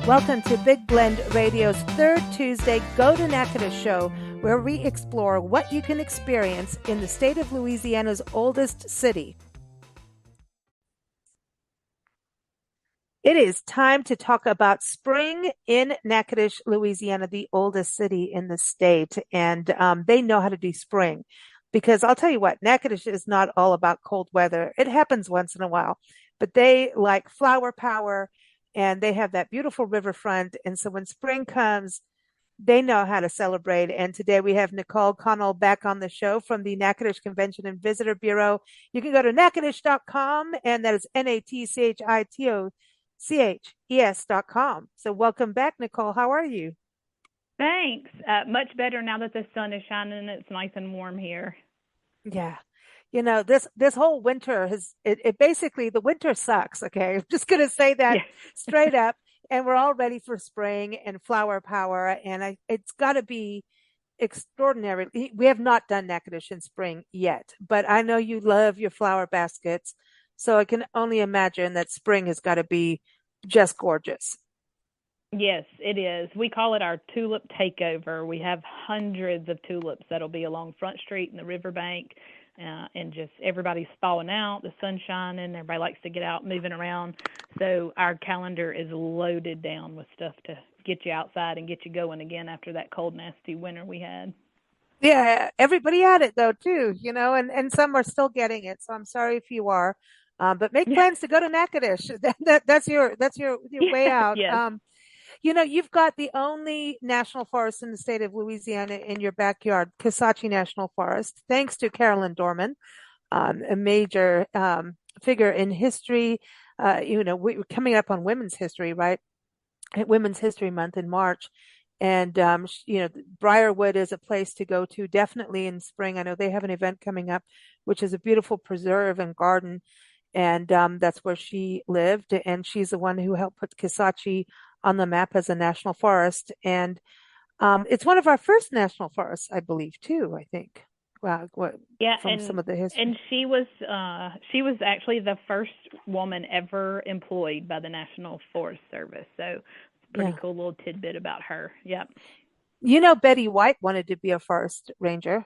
Welcome to Big Blend Radio's third Tuesday Go to Natchitoches show, where we explore what you can experience in the state of Louisiana's oldest city. It is time to talk about spring in Natchitoches, Louisiana, the oldest city in the state. And they know how to do spring because I'll tell you what, Natchitoches is not all about cold weather. It happens once in a while, but they like flower power and they have that beautiful riverfront. And so when spring comes, they know how to celebrate. And today we have Nicole Connell back on the show from the Natchitoches Convention and Visitor Bureau. You can go to natchitoches.com, and that is natchitoches.com. So welcome back, Nicole. How are you? Thanks. Much better now that the sun is shining and it's nice and warm here. Yeah. You know, this whole winter it basically, the winter sucks. Okay. I'm just going to say that straight up. And we're all ready for spring and flower power. And it's got to be extraordinary. We have not done Natchitoches in spring yet, but I know you love your flower baskets. So I can only imagine that spring has got to be just gorgeous. Yes, it is. We call it our tulip takeover. We have hundreds of tulips that'll be along Front Street and the riverbank. And just everybody's thawing out, the sun's shining, everybody likes to get out moving around. So our calendar is loaded down with stuff to get you outside and get you going again after that cold, nasty winter we had. Yeah, everybody had it though too, and some are still getting it. So I'm sorry if you are, but make plans to go to Natchitoches. That's your way out. Yes. You've got the only national forest in the state of Louisiana in your backyard, Kisatchie National Forest, thanks to Carolyn Dorman, a major figure in history. We're coming up on Women's History, right? Women's History Month in March. And, Briarwood is a place to go to definitely in spring. I know they have an event coming up, which is a beautiful preserve and garden. And that's where she lived. And she's the one who helped put Kisatchie on the map as a national forest. And it's one of our first national forests, I believe, too, I think. Wow, some of the history. And she was actually the first woman ever employed by the National Forest Service. So pretty cool little tidbit about her. Yep. Betty White wanted to be a forest ranger.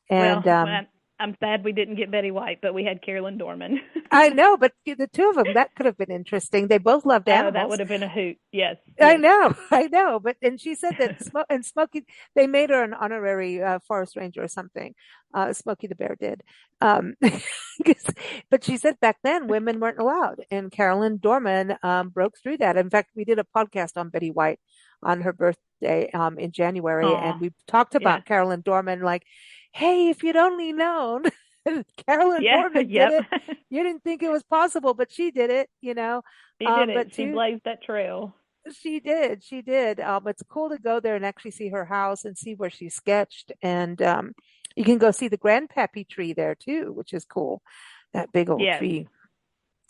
And I'm sad we didn't get Betty White, but we had Carolyn Dorman. I know, but the two of them, that could have been interesting. They both loved animals. That would have been a hoot. Yes. I know. And she said that Smokey, they made her an honorary forest ranger or something. Smokey the Bear did. But she said back then women weren't allowed. And Carolyn Dorman broke through that. In fact, we did a podcast on Betty White on her birthday in January. And we talked about Carolyn Dorman, like, hey, if you'd only known, Carolyn Dorman did it. You didn't think it was possible, but she did it, She did it. She blazed that trail. She did. It's cool to go there and actually see her house and see where she sketched. And you can go see the grandpappy tree there too, which is cool. That big old tree.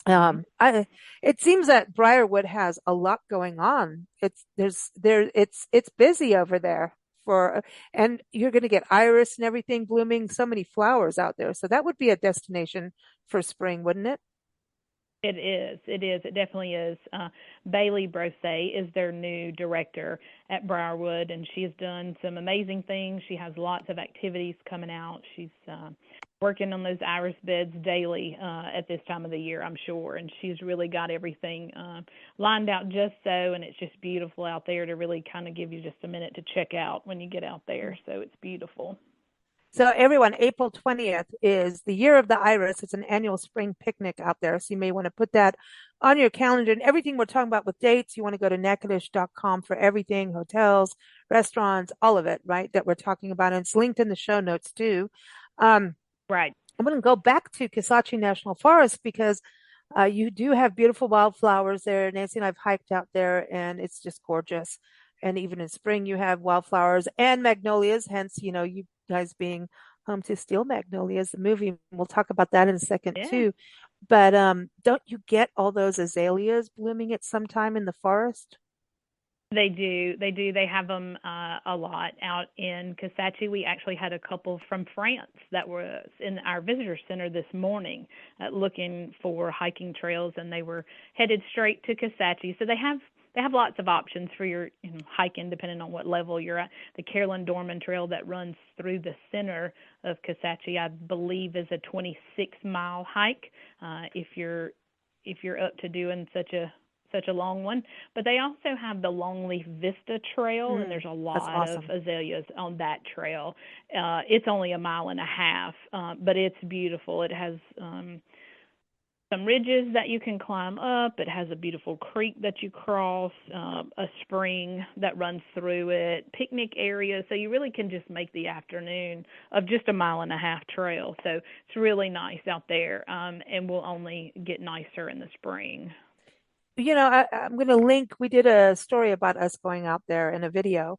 It seems that Briarwood has a lot going on. It's busy over there. And you're going to get iris and everything blooming, so many flowers out there. So that would be a destination for spring, wouldn't it? It is. It definitely is. Bailey Brose is their new director at Briarwood, and she's done some amazing things. She has lots of activities coming out. She's working on those iris beds daily at this time of the year, I'm sure, and she's really got everything lined out just so, and it's just beautiful out there to really kind of give you just a minute to check out when you get out there. So it's beautiful. So everyone, April 20th is the Year of the Iris. It's an annual spring picnic out there. So you may want to put that on your calendar. And everything we're talking about with dates, you want to go to natchitoches.com for everything, hotels, restaurants, all of it, right, that we're talking about. And it's linked in the show notes too. Right. I'm going to go back to Kisatchie National Forest because you do have beautiful wildflowers there. Nancy and I've hiked out there and it's just gorgeous. And even in spring, you have wildflowers and magnolias. Hence, you guys being home to Steel Magnolias, the movie. We'll talk about that in a second too. But don't you get all those azaleas blooming at some time in the forest? They do. They have them a lot out in Kisatchie. We actually had a couple from France that was in our visitor center this morning looking for hiking trails, and they were headed straight to Kisatchie. So they have they have lots of options for your hiking depending on what level you're at. The Carolyn Dorman Trail that runs through the center of Kisatchie, I believe, is a 26-mile hike. If you're up to doing such a long one. But they also have the Longleaf Vista Trail, and there's a That's lot of awesome. azaleas on that trail. It's only a mile and a half, but it's beautiful. It has some ridges that you can climb up. It has a beautiful creek that you cross, a spring that runs through it, picnic area. So you really can just make the afternoon of just a mile and a half trail. So it's really nice out there, and will only get nicer in the spring. I'm going to link. We did a story about us going out there in a video.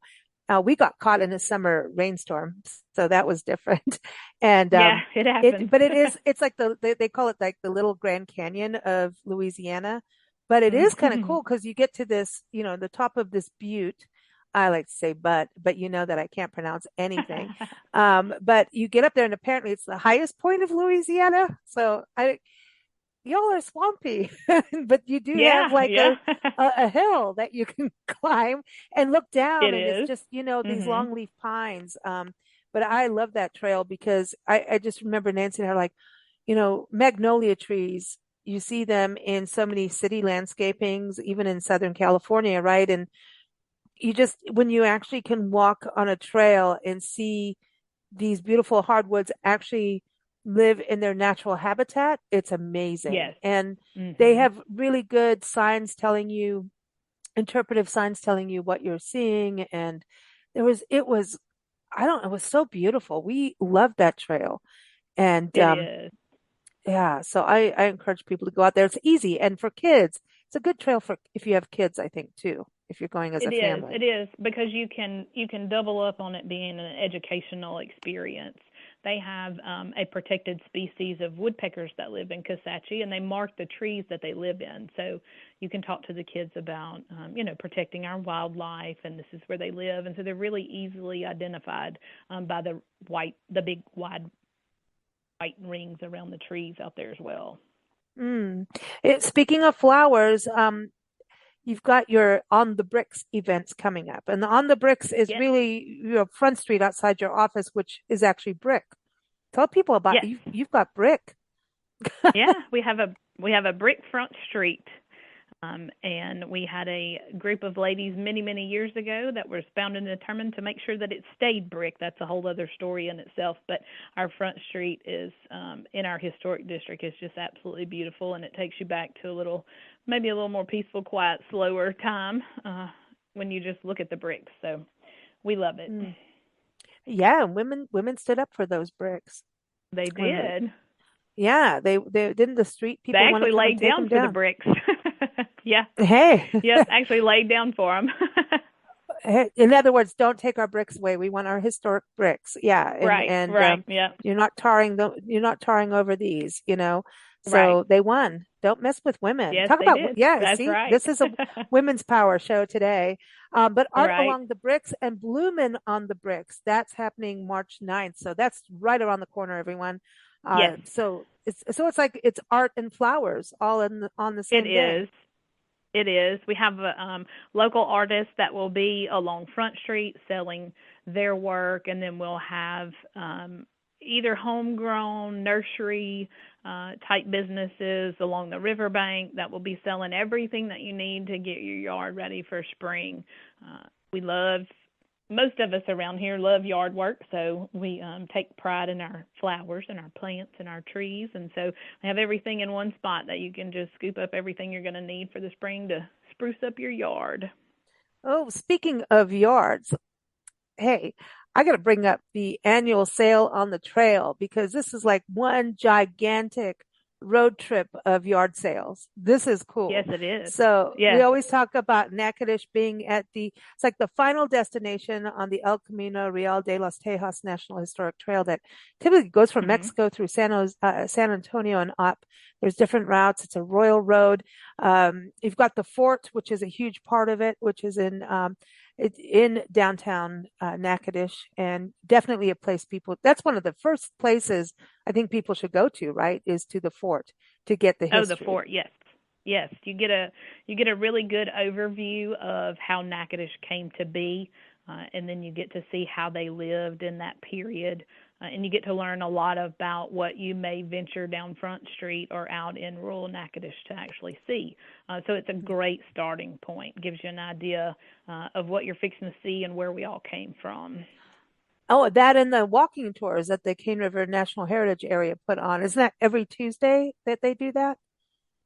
We got caught in a summer rainstorm, so that was different. And Yeah, it happens. but it's like they call it like the little Grand Canyon of Louisiana. But it is kind of Mhm. cool because you get to this, the top of this butte. I like to say but you know that I can't pronounce anything. But you get up there and apparently it's the highest point of Louisiana. So y'all are swampy, but you do have Yeah, like yeah. a hill that you can climb and look down, It and it's is. just, these Mhm. longleaf pines. But I love that trail because I just remember Nancy and her like, magnolia trees. You see them in so many city landscapings, even in Southern California, right? And when you actually can walk on a trail and see these beautiful hardwoods actually live in their natural habitat, it's amazing. Yes. And they Mhm. have really good signs telling you, interpretive signs telling you what you're seeing. And it was, I don't know, it was so beautiful. We loved that trail. And It is. yeah, so I encourage people to go out there. It's easy. And for kids, it's a good trail for if you have kids, I think, too, if you're going as a It is. family. It is because you can double up on it being an educational experience. They have a protected species of woodpeckers that live in Kisatchie, and they mark the trees that they live in. So you can talk to the kids about, protecting our wildlife, and this is where they live. And so they're really easily identified by the big wide white rings around the trees out there as well. Mm. Speaking of flowers, you've got your On the Bricks events coming up. And the On the Bricks is Yes. really your Front Street outside your office, which is actually brick. Tell people about Yes. you've got brick. Yeah, we have a brick front street. And we had a group of ladies many, many years ago that was bound and determined to make sure that it stayed brick. That's a whole other story in itself. But our front street is in our historic district is just absolutely beautiful, and it takes you back to maybe a little more peaceful, quiet, slower time when you just look at the bricks. So we love it. Mm. Yeah, women stood up for those bricks. They When did. yeah, they didn't the street They people want to actually come and laid take down them for the down. bricks. Yeah. Hey, Yep. Actually laid down for them. in other words, don't take our bricks away. We want our historic bricks. Yeah, and Right. and Right. Yep. you're not tarring over these. Right. So they won. Don't mess with women. Yes, Talk they about did. yeah, That's see, right. this is a women's power show today. But Art Right. Along the Bricks and Bloomin' on the Bricks, that's happening March 9th. So that's right around the corner, everyone. Yes, So it's like it's art and flowers all on the it same day. is. It is. We have local artists that will be along Front Street selling their work, and then we'll have either homegrown nursery type businesses along the riverbank that will be selling everything that you need to get your yard ready for spring. We love Most of us around here love yard work, so we take pride in our flowers and our plants and our trees, and so we have everything in one spot that you can just scoop up everything you're going to need for the spring to spruce up your yard. Oh, speaking of yards, hey, I got to bring up the annual sale on the trail because this is like one gigantic road trip of yard sales. This is Yes, cool. it is. So we Yes. always talk about Natchitoches being it's like the final destination on the El Camino Real de los Tejas National Historic Trail that typically goes from Mhm. Mexico through San Antonio and up. There's different routes. It's a royal road. You've got the fort, which is a huge part of it, which is it's in downtown Natchitoches, and definitely a place that's one of the first places I think people should go to, right? Is to the fort to get the Oh, the history. fort. Yes. Yes, you get a really good overview of how Natchitoches came to be, and then you get to see how they lived in that period, and you get to learn a lot about what you may venture down Front Street or out in rural Natchitoches to actually see. So it's a great starting point. Gives you an idea of what you're fixing to see and where we all came from. Oh, that and the walking tours that the Cane River National Heritage Area put on. Isn't that every Tuesday that they do that?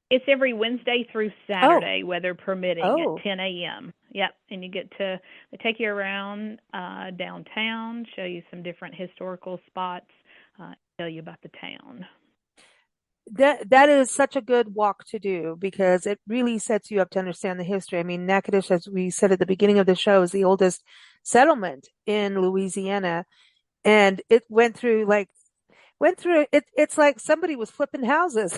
It's every Wednesday through Oh, Saturday, weather permitting, at oh, 10 a.m. Yep, and you get to they take you around downtown, show you some different historical spots, tell you about the town. that is such a good walk to do because it really sets you up to understand the history. I mean, Natchitoches, as we said at the beginning of the show, is the oldest settlement in Louisiana, and it went through it. It's like somebody was flipping houses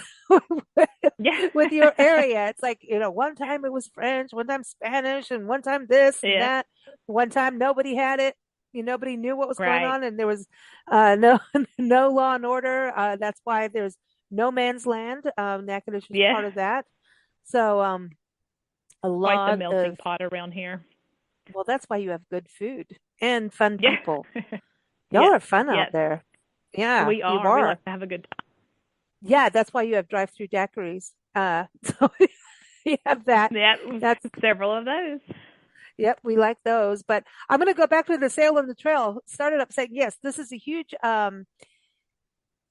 Yeah, with your area. It's like, one time it was French, one time Spanish, and one time this and yeah, that. One time nobody had it. Nobody knew what was going right. on, and there was no no law and order. That's why there's no man's land. Natchitoches is Yeah, part of that. So a quite the lot melting of pot around here. well, that's why you have good food and fun Yeah, people. Y'all yes, are fun out yes, there. Yeah, we you are. We are. like to have a good Yeah, that's why you have drive-through daiquiris. So you have that. time. Yeah, That's several of those. yep, we like those. But I'm going to go back to the sail on the trail. Started up saying yes, this is a huge,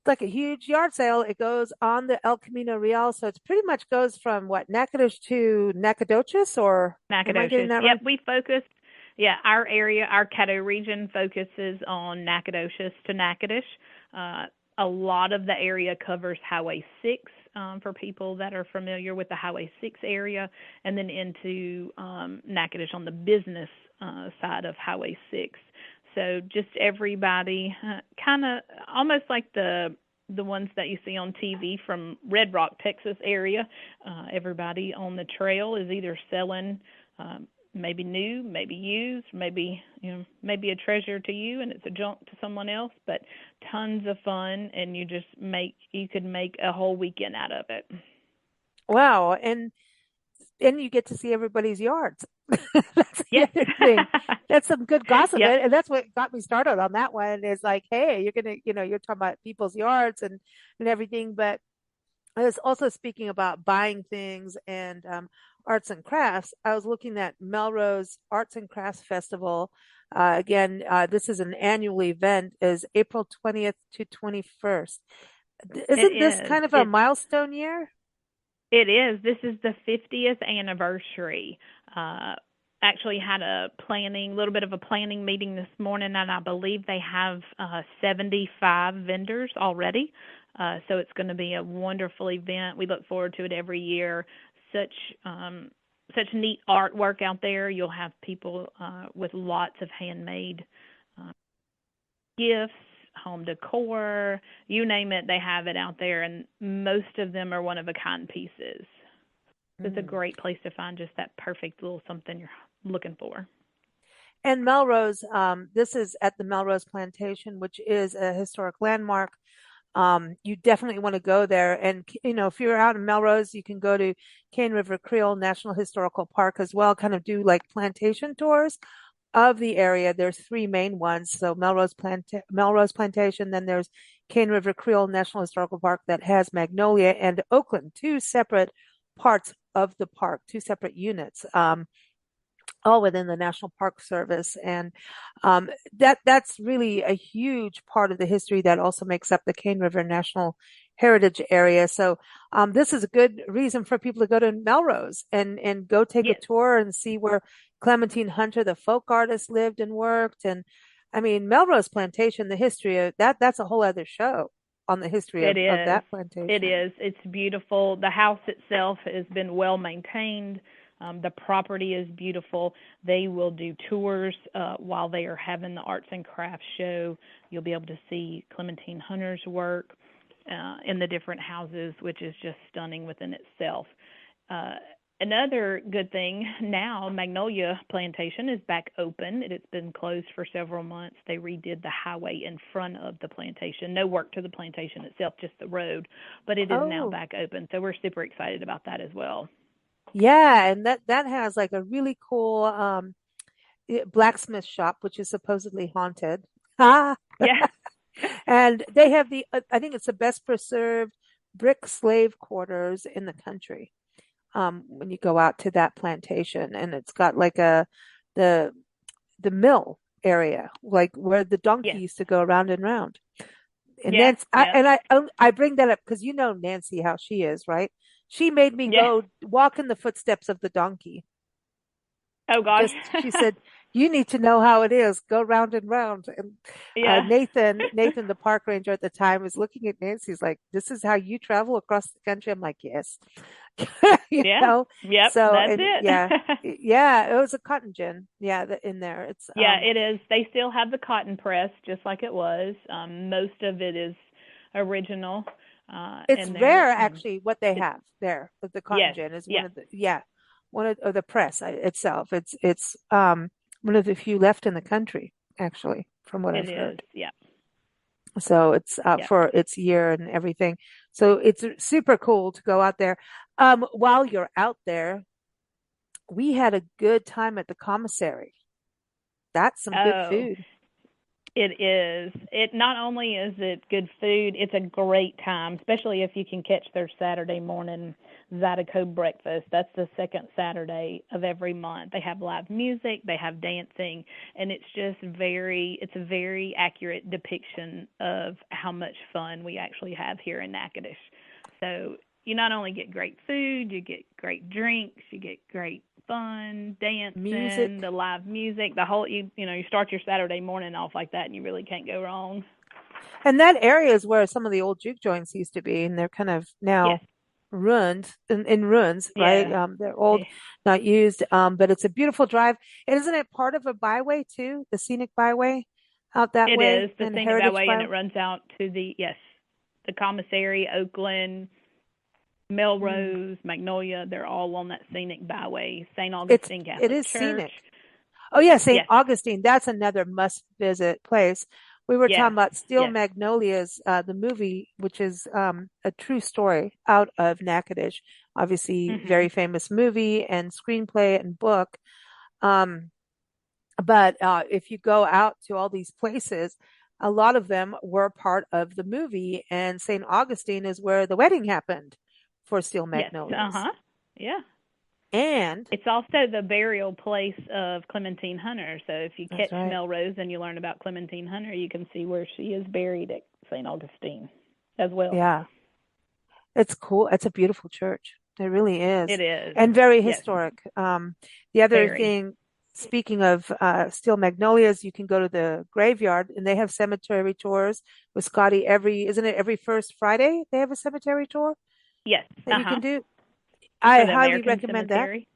like a huge yard sale. It goes on the El Camino Real, so it's pretty much goes from what Natchitoches to Nacogdoches, or am I getting Nacogdoches. that Yep, right? we focus. Yeah, our area, our Caddo region focuses on Nacogdoches to Natchitoches. Uh, a lot of the area covers Highway 6 for people that are familiar with the Highway 6 area, and then into Natchitoches on the business side of Highway 6. So just everybody, kind of almost like the ones that you see on TV from Red Rock, Texas area. Everybody on the trail is either selling maybe new, maybe used, maybe a treasure to you and it's a junk to someone else, but tons of fun, and you could make a whole weekend out of it. Wow, and you get to see everybody's yards. That's the Yes. other thing. That's some good gossip, Yep. and that's what got me started on that one. Is like, hey, you're talking about people's yards and everything, but I was also speaking about buying things and arts and crafts. I was looking at Melrose Arts and Crafts Festival. Again, this is an annual event, is April 20th to 21st. It Isn't this is. kind of a milestone year? It is. This is the 50th anniversary. Uh, Actually had a little bit of a planning meeting this morning, and I believe they have 75 vendors already. So it's going to be a wonderful event. We look forward to it every year. Such such neat artwork out there. You'll have people with lots of handmade uh, gifts, home decor, you name it, they have it out there, and most of them are one of a kind pieces. So it's a Mm. great place to find just that perfect little something you're looking for. And Melrose, this is at the Melrose Plantation, which is a historic landmark. You definitely want to go there. And, if you're out in Melrose, you can go to Cane River Creole National Historical Park as well, kind of do like plantation tours of the area. There's three main ones. So Melrose Plantation, then there's Cane River Creole National Historical Park that has Magnolia and Oakland, two separate parts of the park, two separate units. All within the National Park Service. And that's really a huge part of the history that also makes up the Cane River National Heritage Area. So this is a good reason for people to go to Melrose and go take a Yes, tour and see where Clementine Hunter, the folk artist, lived and worked. And I mean, Melrose Plantation, the history of that's a whole other show on the history it of is. that It plantation. is. It's beautiful. The house itself has been well maintained. The property is beautiful. They will do tours while they are having the arts and crafts show. You'll be able to see Clementine Hunter's work in the different houses, which is just stunning within itself. Uh, Another good thing now, Magnolia Plantation is back open. It's been closed for several months. They redid the highway in front of the plantation. No work to the plantation itself, just the road, but it is now Oh, back open. So we're super excited about that as well. yeah, and that has like a really cool blacksmith shop, which is supposedly haunted. Ah, Yeah. and they have I think it's the best preserved brick slave quarters in the country. When you go out to that plantation, and it's got like the the mill area, like where the donkey Yes. used to go round and round. And Yeah. that's Yep. I bring that up because you know Nancy how she is, right? She made me Yeah. go walk in the footsteps of the donkey. Oh gosh. Just she said, you need to know how it is. Go round and round. And Yeah. Nathan, the park ranger at the time, was looking at Nancy. He's like, "This is how you travel across the country." I'm like, "Yes." You Yeah. know. Yep. So That's and it. yeah, it was a cotton gin. Yeah, in there. It's Yeah, it is. They still have the cotton press just like it was. Most of it is original, it's and they're rare actually what they it, have there. The cotton yes, gin is one yeah, of the yeah, one of the press itself. It's one of the few left in the country actually, from what it I've is. heard. Yeah, So it's yeah. for its year and everything. So it's super cool to go out there. While you're out there, we had a good time at the commissary. That's some good Oh, food. it is. It not only is it good food, it's a great time, especially if you can catch their Saturday morning Zydeco breakfast. That's the second Saturday of every month. They have live music, they have dancing, and it's a very accurate depiction of how much fun we actually have here in Natchitoches. So you not only get great food, you get great drinks, you get great fun, dancing, Music. the live music, the whole you start your Saturday morning off like that and you really can't go wrong. And that area is where some of the old juke joints used to be, and they're kind of Yes. now ruined in ruins, right? Yeah. They're old, Eh, not used. But it's a beautiful drive. And isn't it part of a byway too? The scenic byway out that It way is the and scenic Heritage byway and Byway. it runs out to the yes, the commissary, Oakland, Mm. Melrose, Magnolia, they're all on that scenic byway. St. Augustine It Catholic is Church. scenic. Oh yeah, St. Yes. Augustine. That's another must visit place. We were talking Yeah. about Steel Yes. Magnolias, the movie, which is a true story out of Natchitoches. Obviously, very Mhm. famous movie and screenplay and book. Um, but if you go out to all these places, a lot of them were part of the movie, and St. Augustine is where the wedding happened for Steel Yes. Magnolias. Uh-huh. Yeah. And It's also the burial place of Clementine Hunter. So if you that's catch right. Melrose and you learn about Clementine Hunter, you can see where she is buried at St. Augustine as well. Yeah. It's cool. It's a beautiful church. It really is. It is. And very Yes, historic. The other very. thing, speaking of steel magnolias, you can go to the graveyard and they have cemetery tours with Scotty isn't it every first Friday they have a cemetery tour Yes. that you Uh-huh. can do? For I the highly American recommend that. Cemetery.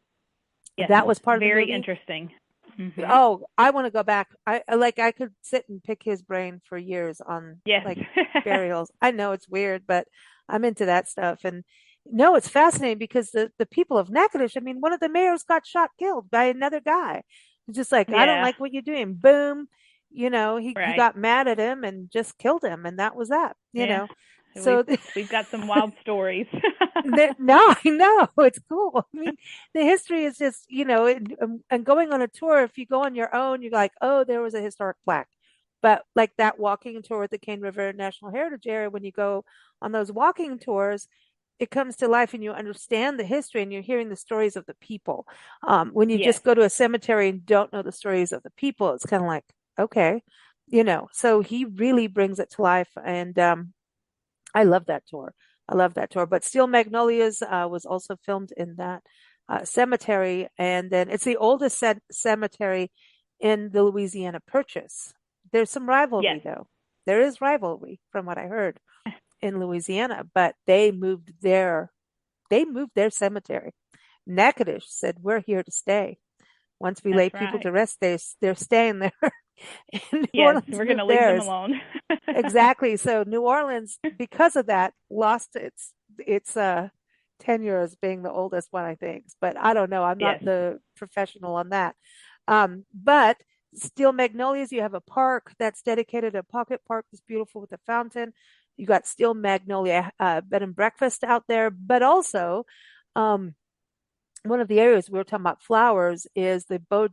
Yes. That was part of the Very movie. interesting. Mhm. Oh, I want to go back. I could sit and pick his brain for years on Yes. like burials. I know it's weird, but I'm into that stuff. And no, it's fascinating because the people of Natchitoches, I mean, one of the mayors got shot, killed by another guy. It's just like, I don't Yeah. like what you're doing. Boom. He Right. got mad at him and just killed him, and that was that, you Yeah. know. We've So we've got some wild stories. No, I know it's cool. I mean, the history is just, and going on a tour, if you go on your own, you're like, oh, there was a historic plaque. But like that walking tour at the Cane River National Heritage Area, when you go on those walking tours, it comes to life and you understand the history and you're hearing the stories of the people. When you Yes. just go to a cemetery and don't know the stories of the people, it's kind of like, okay, so he really brings it to life. And I love that tour. I love that tour. But Steel Magnolias was also filmed in that cemetery. And then it's the oldest cemetery in the Louisiana Purchase. There's some rivalry, Yes. though. There is rivalry from what I heard in Louisiana, but they moved their cemetery. Natchitoches said, we're here to stay. Once we lay That's people right. to rest, they're staying there. And New Yes, Orleans we're going to moved leave them theirs. alone. Exactly. So New Orleans, because of that, lost its tenure as being the oldest one, I think. But I don't know. I'm not Yes. the professional on that. But Steel Magnolias, you have a park that's dedicated, a pocket park that's beautiful with a fountain. You got Steel Magnolia bed and breakfast out there, but also um, one of the areas we were talking about flowers is the Beau.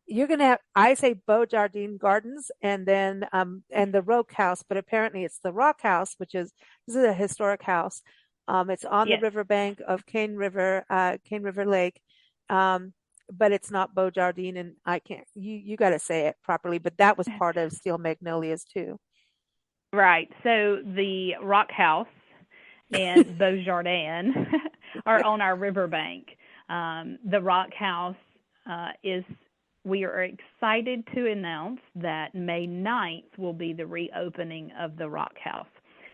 You're gonna have, I say Beau Jardin Gardens, and the Rock House, but apparently it's the Rock House, which is this is a historic house. It's on the Yes. riverbank of Cane River Lake. Um, but it's not Beau Jardin, and I can't. You got to say it properly. But that was part of Steel Magnolias too. Right. So the Rock House and Beaujardin are on our riverbank. The Rock House is, we are excited to announce that May 9th will be the reopening of the Rock House.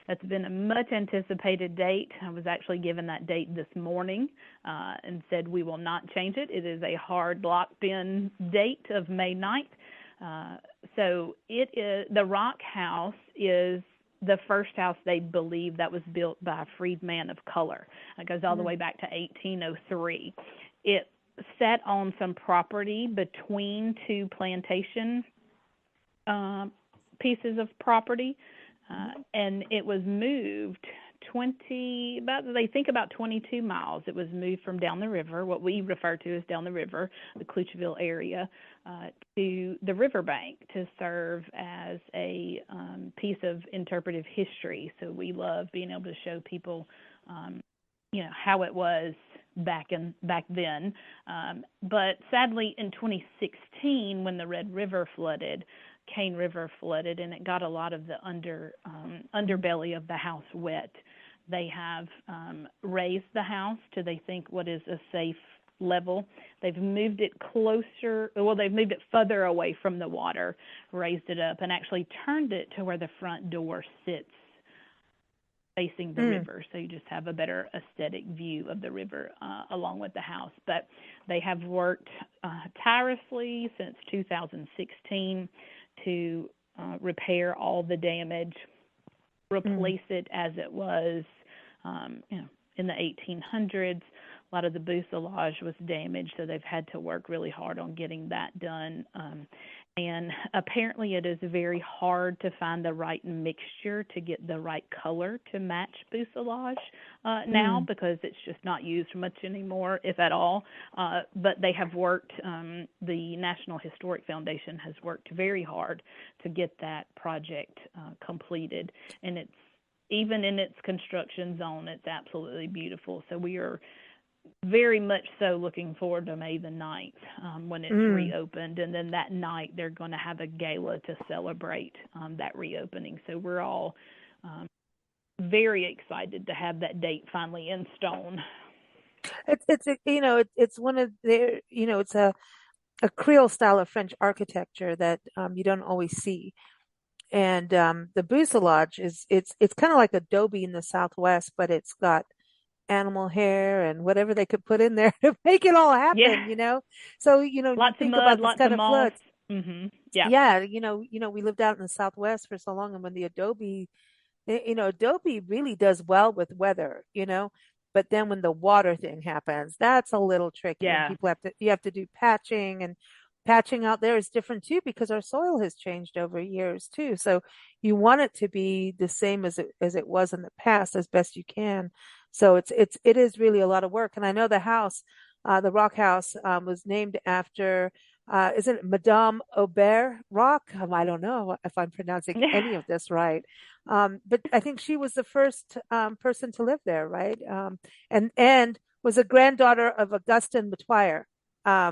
That's been a much anticipated date. I was actually given that date this morning and said we will not change it. It is a hard locked in date of May 9th. So it is, the Rock House is the first house they believe that was built by a freedman of color. It goes all the way back to 1803. It sat on some property between two plantation pieces of property, and it was moved 20, about, they think about 22 miles. It was moved from down the river, what we refer to as down the river, the Clutchville area, to the riverbank to serve as a piece of interpretive history. So we love being able to show people, how it was back then. But sadly, in 2016, when the Red River flooded, Cane River flooded, and it got a lot of the underbelly of the house wet. They have raised the house to, they think, what is a safe level. They've moved it closer, well, they've moved it further away from the water, raised it up, and actually turned it to where the front door sits facing the river, so you just have a better aesthetic view of the river along with the house. But they have worked tirelessly since 2016 to repair all the damage, replace it as it was, in the 1800s. A lot of the fuselage was damaged, so they've had to work really hard on getting that done. And apparently it is very hard to find the right mixture to get the right color to match fuselage now, because it's just not used much anymore, if at all. But they have worked, the National Historic Foundation has worked very hard to get that project completed. And it's, even in its construction zone, it's absolutely beautiful. So we are very much so looking forward to May the 9th when it's reopened. And then that night they're going to have a gala to celebrate that reopening. So we're all very excited to have that date finally in stone. It's one of the, it's a Creole style of French architecture that you don't always see. And the Bucelage it's kind of like adobe in the Southwest, but it's got animal hair and whatever they could put in there to make it all Yeah. happen. So, you Lots of think mud, about this lots of kind of moss. floods. Yeah. Yeah, we lived out in the Southwest for so long, and when the adobe really does well with weather. But then when the water thing happens, that's a little tricky, and Yeah. you have to do patching, and patching out there is different too because our soil has changed over years too. So you want it to be the same as it was in the past as best you can. So it is really a lot of work. And I know the house, the Rock House, was named after isn't it Madame Aubert Rock? I don't know if I'm pronouncing any of this right. But I think she was the first person to live there, right? And was a granddaughter of Augustin Matuire,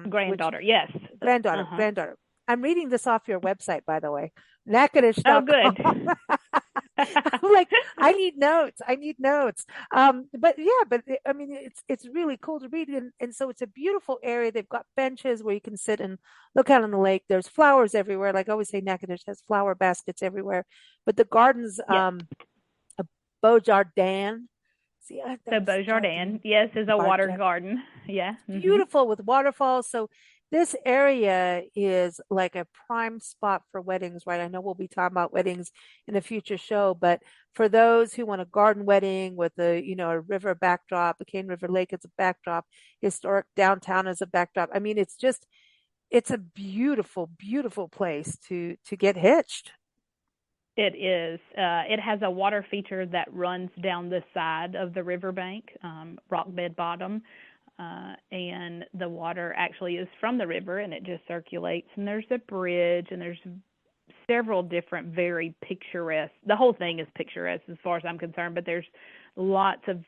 which Granddaughter, yes. Uh-huh. granddaughter. I'm reading this off your website, by the way, Oh, Natchitoches.com. good. I'm like, I need notes. I need notes. But yeah, I mean, it's really cool to read, and so it's a beautiful area. They've got benches where you can sit and look out on the lake. There's flowers everywhere. Like I always say, Natchitoches has flower baskets everywhere. But the gardens, Yes. a Beaujardin. See, So that was Beaujardin, Jardin. yes, is a water Beaujardin. garden. Yeah. Beautiful with waterfalls. So this area is like a prime spot for weddings, right? I know we'll be talking about weddings in a future show, but for those who want a garden wedding with a river backdrop, the Cane River Lake is a backdrop, historic downtown is a backdrop. I mean, it's a beautiful, beautiful place to get hitched. It is. It has a water feature that runs down the side of the riverbank, rock bed bottom, and the water actually is from the river and it just circulates. And there's a bridge, and there's several different very picturesque. The whole thing is picturesque as far as I'm concerned, but there's lots of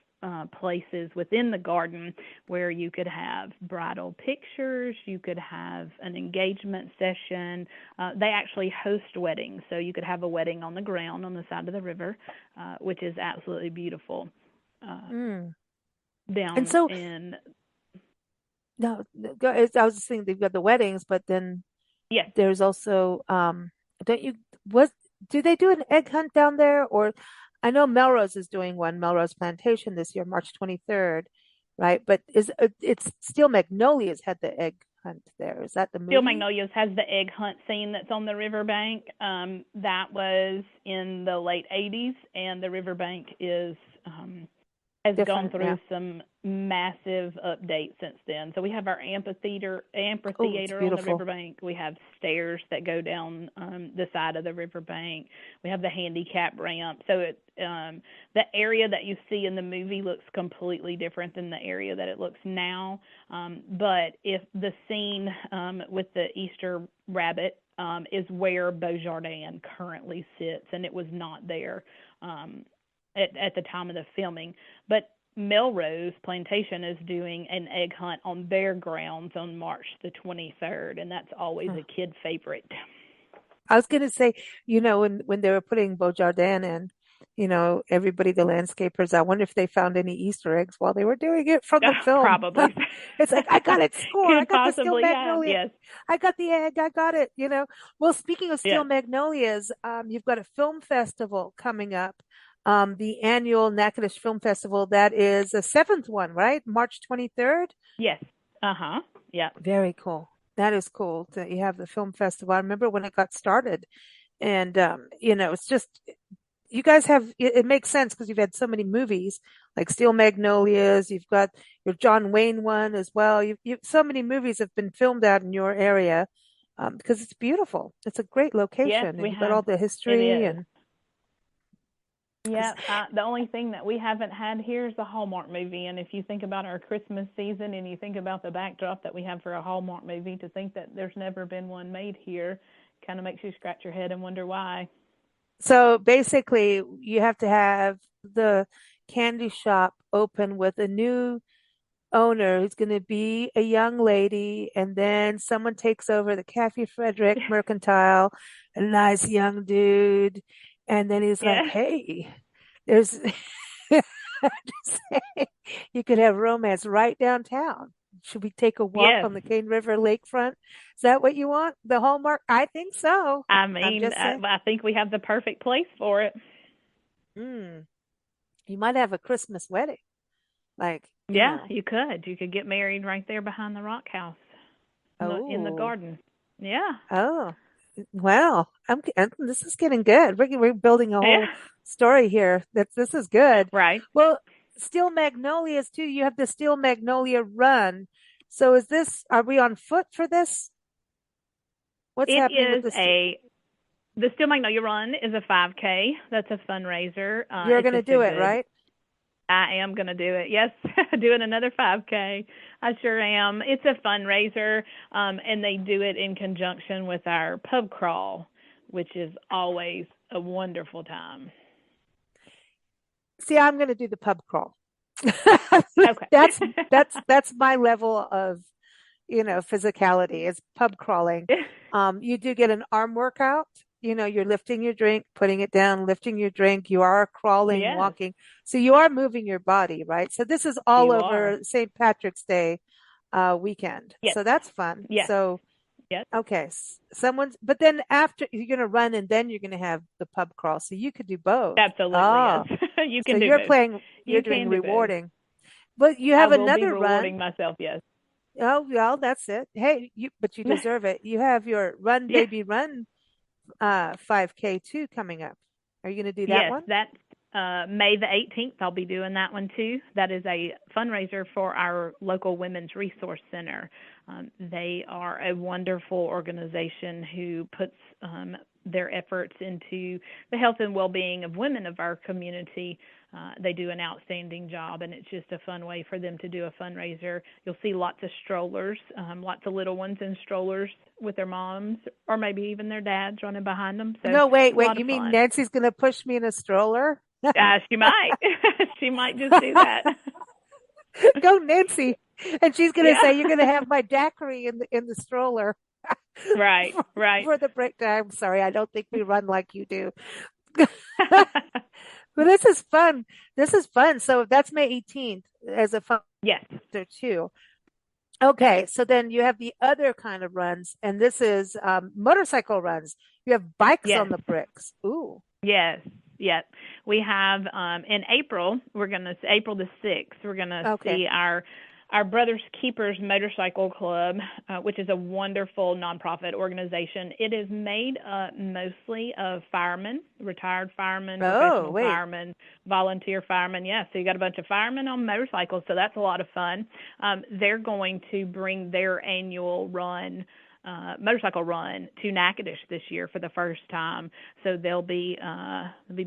places within the garden where you could have bridal pictures, you could have an engagement session. They actually host weddings, so you could have a wedding on the ground on the side of the river, which is absolutely beautiful. Uh, Mm. And Down so, in no, I was just thinking they've got the weddings, but then yes, there's also, don't you, what, do they do an egg hunt down there? Or I know Melrose is doing one, Melrose Plantation this year, March 23rd, right? But it's Steel Magnolias had the egg hunt there. Is that the Steel movie? Magnolias has the egg hunt scene that's on the riverbank. That was in the late '80s, and the riverbank is has gone Different, yeah. through some massive updates since then. So we have our Oh, it's amphitheater on the beautiful. riverbank. We have stairs that go down the side of the riverbank. We have the handicap ramp. So the area that you see in the movie looks completely different than the area that it looks now. But if the scene with the Easter rabbit is where Beaujardin currently sits, and it was not there. Um, at the time of the filming. But Melrose Plantation is doing an egg hunt on their grounds on March the 23rd, and that's always Huh. a kid favorite. I was going to say, when they were putting Beaujardin in, everybody, the landscapers, I wonder if they found any Easter eggs while they were doing it from the film. Probably. It's like, I got it, score. I Could got the steel possibly have, magnolia. yes. I got the egg. I got it. Well, speaking of steel Yes. magnolias, you've got a film festival coming up. The annual Natchitoches Film Festival. That is the seventh one, right? March 23rd. Yes. Uh-huh. Yep. Very cool. That is cool that you have the film festival. I remember when it got started, and it's just you guys have it makes sense because you've had so many movies like Steel Magnolias. You've got your John Wayne one as well. You so many movies have been filmed out in your area because it's beautiful. It's a great Yes, location, and we you've got have. all the It history is. and Yeah, the only thing that we haven't had here is a Hallmark movie. And if you think about our Christmas season and you think about the backdrop that we have for a Hallmark movie, to think that there's never been one made here kind of makes you scratch your head and wonder why. so basically you have to have the candy shop open with a new owner who's going to be a young lady, and then someone takes over the Cafe Frederick Mercantile, a nice young dude, and then he's like, Yeah. "Hey, there's just saying, you could have romance right downtown. Should we take a walk Yes. on the Cane River lakefront? Is that what you want? The Hallmark? I think so. I I'm mean, just saying. I think we have the perfect place for it. Mm, you might have a Christmas wedding, like, Yeah, you could. You could get married right there behind the rock house in the oh. garden. Yeah. Oh, well, this is getting good. We're building a Yeah. whole story here. This is good. Right. Well, Steel Magnolias too. You have the Steel Magnolia Run. So are we on foot for this? What's It happening with is this? a The Still Magnolia Run is a 5K. That's a fundraiser. You're It's going to just a do it, good. right? I am going to do it. Yes, doing another 5K. I sure am. It's a fundraiser, and they do it in conjunction with our pub crawl, which is always a wonderful time. See, I'm going to do the pub crawl. Okay. That's my level of physicality is pub crawling. You do get an arm workout. You're lifting your drink, putting it down, lifting your drink. You are crawling, Yes, walking. So you are moving your body, right? So this is all you are. over St. Patrick's Day weekend. Yes, So that's fun. yes, So, yes. okay, but then after you're going to run and then you're going to have the pub crawl. So you could do both. Absolutely, yes. Oh, You so can do both. you're You doing can do both. rewarding. But you I have will be another run. rewarding myself, yes. Oh, well, that's it. Hey, but you deserve it. You have your Run Yeah. Baby Run 5K too coming up. Are you going to do that Yes, one? that's May the 18th. I'll be doing that one too. That is a fundraiser for our local Women's Resource Center. They are a wonderful organization who puts their efforts into the health and well-being of women of our community. They do an outstanding job, and it's just a fun way for them to do a fundraiser. You'll see lots of strollers, lots of little ones in strollers with their moms or maybe even their dads running behind them. So No, wait, it's a wait. lot of You mean fun. Nancy's going to push me in a stroller? She might. She might just do that. Go, Nancy. And she's going to Yeah. say, "You're going to have my daiquiri in the stroller Right, for, right. for the break time." I'm sorry, I don't think we run like you do. But this is fun. This is fun. So that's May 18th as a Yes. fundraiser too. Okay, so then you have the other kind of runs, and this is motorcycle runs. You have bikes Yes. on the bricks. Ooh, Yes. Yes. We have in April, April the 6th, we're going to okay. see our Brothers Keepers Motorcycle Club, which is a wonderful nonprofit organization. It is made up mostly of firemen, retired firemen, Oh, professional wait. firemen, volunteer firemen. Yeah, so you got a bunch of firemen on motorcycles, so that's a lot of fun. They're going to bring their annual motorcycle run to Natchitoches this year for the first time. So there'll be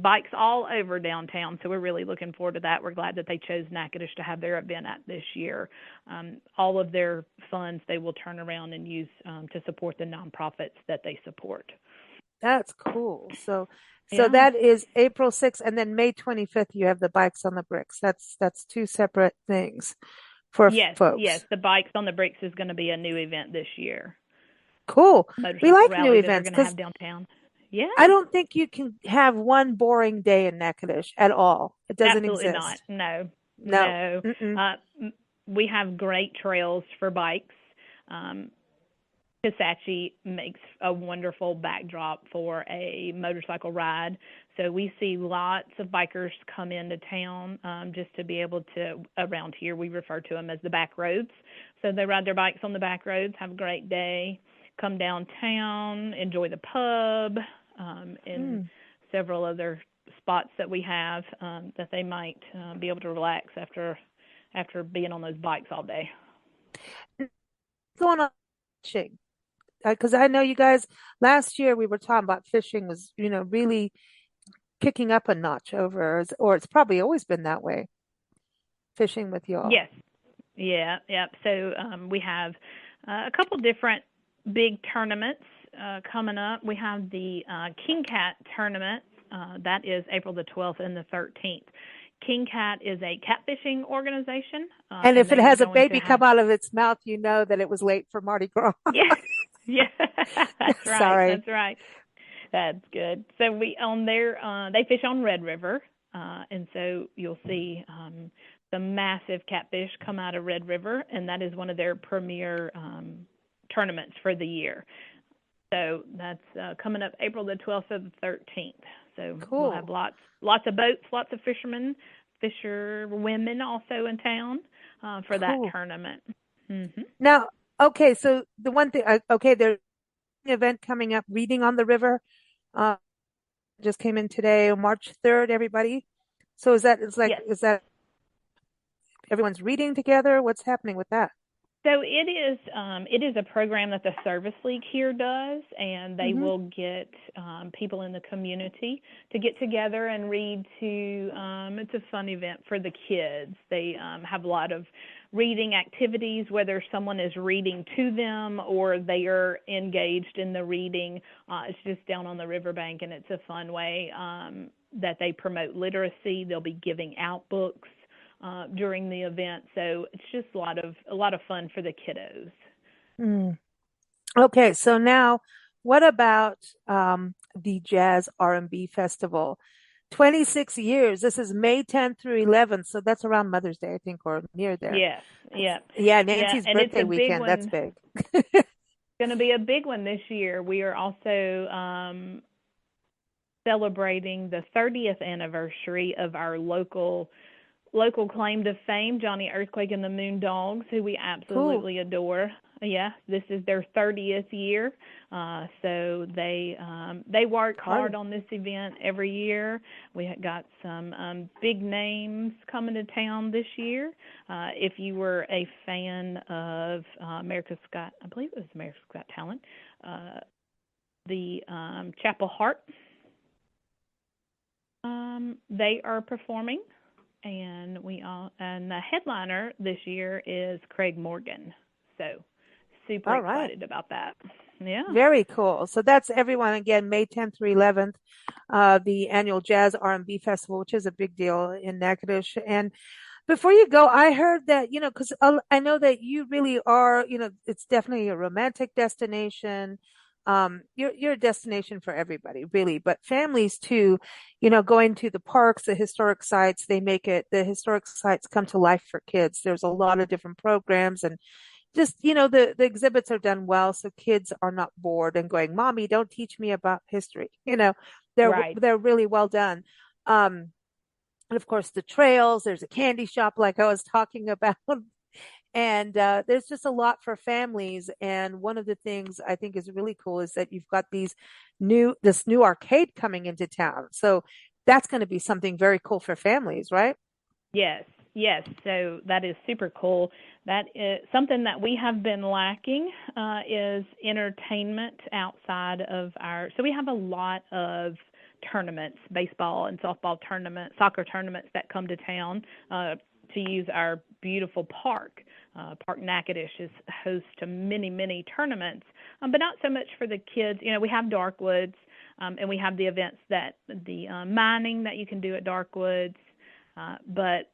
bikes all over downtown. So we're really looking forward to that. We're glad that they chose Natchitoches to have their event at this year. All of their funds they will turn around and use to support the nonprofits that they support. That's cool. So Yeah. that is April 6th, and then May 25th, you have the bikes on the bricks. That's two separate things for Yes, yes. folks. The Bikes on the Bricks is going to be a new event this year. Cool. We Motorcycle like new rally that they're events going to because have downtown. I Yeah. don't think you can have one boring day in Natchitoches at all. It doesn't Absolutely not. exist. No, No. no. Mm-mm. Uh, we have great trails for bikes. Um, Kisatchie makes a wonderful backdrop for a motorcycle ride. So we see lots of bikers come into town just to be able to, around here, we refer to them as the back roads. So they ride their bikes on the back roads, have a great day, come downtown, enjoy the pub, and Mm. several other spots that we have that they might be able to relax after being on those bikes all day. Going on fishing because I know you guys last year we were talking about fishing was, really kicking up a notch or it's probably always been that way, fishing with y'all. Yes. Yeah, yep. So we have a couple different big tournaments coming up. We have the King Cat tournament. That is April the 12th and the 13th. King Cat is a catfishing organization, And and if it they are has a going to baby have. come out of its mouth, you know that it was late for Mardi Gras. Yeah, yeah, that's right. Sorry. That's right. That's good. So we on there, they fish on Red River, and so you'll see some massive catfish come out of Red River, and that is one of their premier tournaments for the year. So that's coming up April the 12th or the 13th. So we'll have Cool. lots of boats, lots of fisher women also in town for that Cool. tournament. Hmm. Now, okay, so the one thing, okay, there's an event coming up, Reading on the River. Uh, just came in today, March 3rd, everybody. So Yes. is that everyone's reading together? What's happening with that? So it is a program that the Service League here does, and they Hmm. will get people in the community to get together and read to. It's a fun event for the kids. They have a lot of reading activities, whether someone is reading to them or they are engaged in the reading. It's just down on the riverbank, and it's a fun way that they promote literacy. They'll be giving out books during the event. So it's just a lot of fun for the kiddos. Mm. Okay, so now what about the Jazz R&B Festival? 26 years. This is May 10th through 11th, so that's around Mother's Day, I think, or near there. Yes, yeah, Yeah, yeah, Nancy's and it's birthday a big weekend. That's one. big. Going to be a big one this year. We are also celebrating the 30th anniversary of our local local claim to fame, Johnny Earthquake and the Moondogs, who we Cool. absolutely adore. Yeah, this is their 30th year, so they work hard Party. on this event every year. We have got some big names coming to town this year. If you were a fan of America's Got, I believe it was America's Got Talent, uh, the Chapel Heart, they are performing, and the headliner this year is Craig Morgan. So super All right. excited about that. Yeah. Very cool. So that's everyone again, May 10th through 11th, the annual Jazz R&B Festival, which is a big deal in Natchitoches. And before you go, I heard that, because I know that you really are, it's definitely a romantic destination. You're a destination for everybody, really, but families too, going to the parks, the historic sites, the historic sites come to life for kids. There's a lot of different programs and just, the exhibits are done well. So kids are not bored and going, Mommy, don't teach me about history. Right. They're really well done. Um, and of course, the trails, there's a candy shop like I was talking about. And there's just a lot for families. And one of the things I think is really cool is that you've got this new arcade coming into town. So that's going to be something very cool for families, right? Yes, yes. So that is super cool. That is something that we have been lacking, is entertainment outside of our. So we have a lot of tournaments, baseball and softball tournaments, soccer tournaments that come to town to use our beautiful park. Park Natchitoches is host to many, many tournaments, but not so much for the kids. We have Darkwoods, and we have the events that the mining that you can do at Darkwoods. But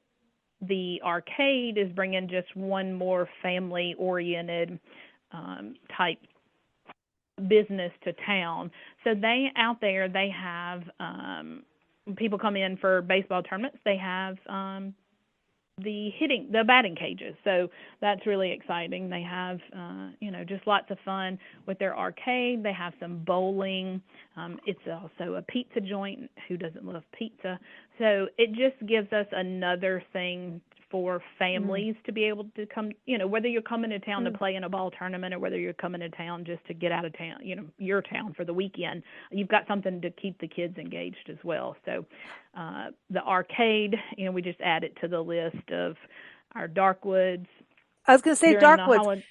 the arcade is bringing just one more family-oriented type business to town. So out there, they have people come in for baseball tournaments. They have the batting cages. So that's really exciting. They have, just lots of fun with their arcade. They have some bowling. It's also a pizza joint. Who doesn't love pizza? So it just gives us another thing for Mm, families to be able to come, whether you're coming to town to mm. play in a ball tournament or whether you're coming to town just to get out of town, your town for the weekend, you've got something to keep the kids engaged as well. So the arcade, we just add it to the list of our dark woods I was going to say during the Darkwoods. holiday.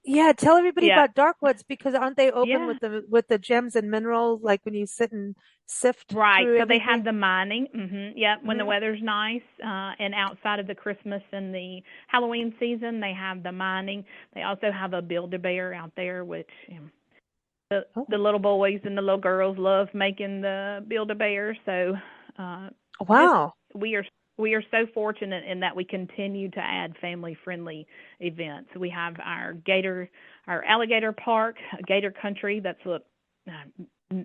Yeah, tell everybody Yeah, about Darkwoods because aren't they open yeah, with the gems and minerals, like when you sit and sift right. through So they have everything? the mining. Yeah, when the Hmm. weather's nice, and outside of the Christmas and the Halloween season, they have the mining. They also have a Build-A-Bear out there, which the Oh, little boys and the little girls love making the Build-A-Bear. So uh, just wow. we are so fortunate in that we continue to add family-friendly events. We have our alligator park, Gator Country.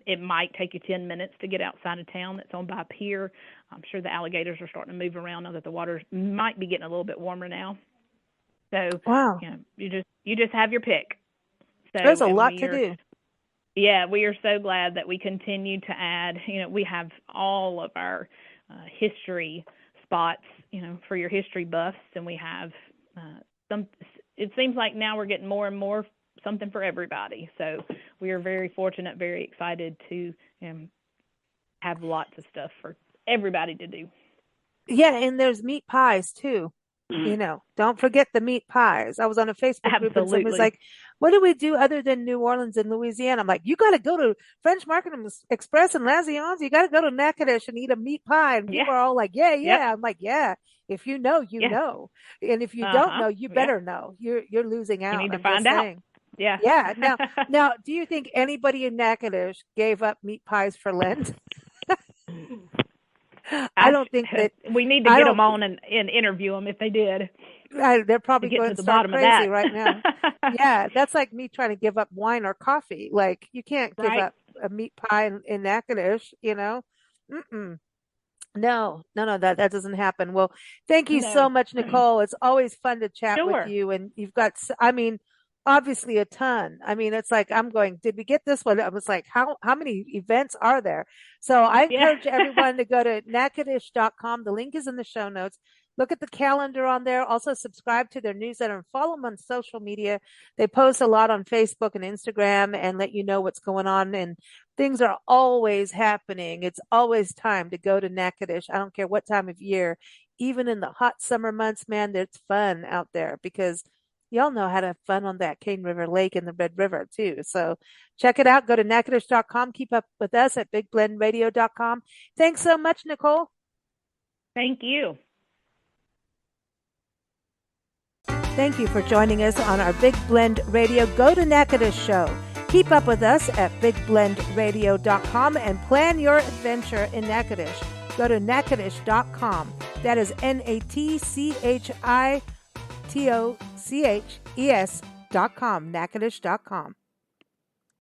It might take you 10 minutes to get outside of town. That's owned by a pier. I'm sure the alligators are starting to move around now that the water might be getting a little bit warmer now. So, Wow. you just have your pick. There's So, a and lot to do. we are so glad that we continue to add. We have all of our history spots, for your history buffs, and we have some. It seems like now we're getting more and more something for everybody. So we are very fortunate, very excited to have lots of stuff for everybody to do. Yeah, and there's meat pies too. Don't forget the meat pies. I was on a Facebook group and somebody's Absolutely. like, what do we do other than New Orleans and Louisiana? I'm like, you got to go to French Market and Express and Lazions. You got to go to Natchitoches and eat a meat pie. And Yeah. people are all like, yeah, Yep. yeah. I'm like, yeah, if you know, you Yeah. know. And if you Uh don't huh. know, you Yeah. better know. You're losing You out. need to I'm find just out. saying. Yeah. Yeah. Now, do you think anybody in Natchitoches gave up meat pies for Lent? I I don't think that, we need to I get them don't, on and interview them if they did they're to probably get going to to the start bottom of crazy that. right now. Yeah, that's like me trying to give up wine or coffee. Like you can't give Right? up a meat pie in Natchitoches. Mm-mm. No, no, no, that doesn't happen. Well, thank you so No. much, Nicole. It's always fun to chat with Sure. you, and you've got, I mean, obviously a ton. I mean, it's like I'm going, did we get this one? I was like, how many events are there? So I Yeah. encourage everyone to go to natchitoches.com. The link is in the show notes. Look at the calendar on there. Also subscribe to their newsletter and follow them on social media. They post a lot on Facebook and Instagram and let you know what's going on. And things are always happening. It's always time to go to Natchitoches. I don't care what time of year, even in the hot summer months, man, it's fun out there because y'all know how to have fun on that Cane River Lake and the Red River too. So check it out. Go to Natchitoches.com. Keep up with us at bigblendradio.com. Thanks so much, Nicole. Thank you. Thank you for joining us on our Big Blend Radio Go to Natchitoches show. Keep up with us at bigblendradio.com and plan your adventure in Natchitoches. Go to Natchitoches.com. That is Natchitoches.com. Natchitoches.com.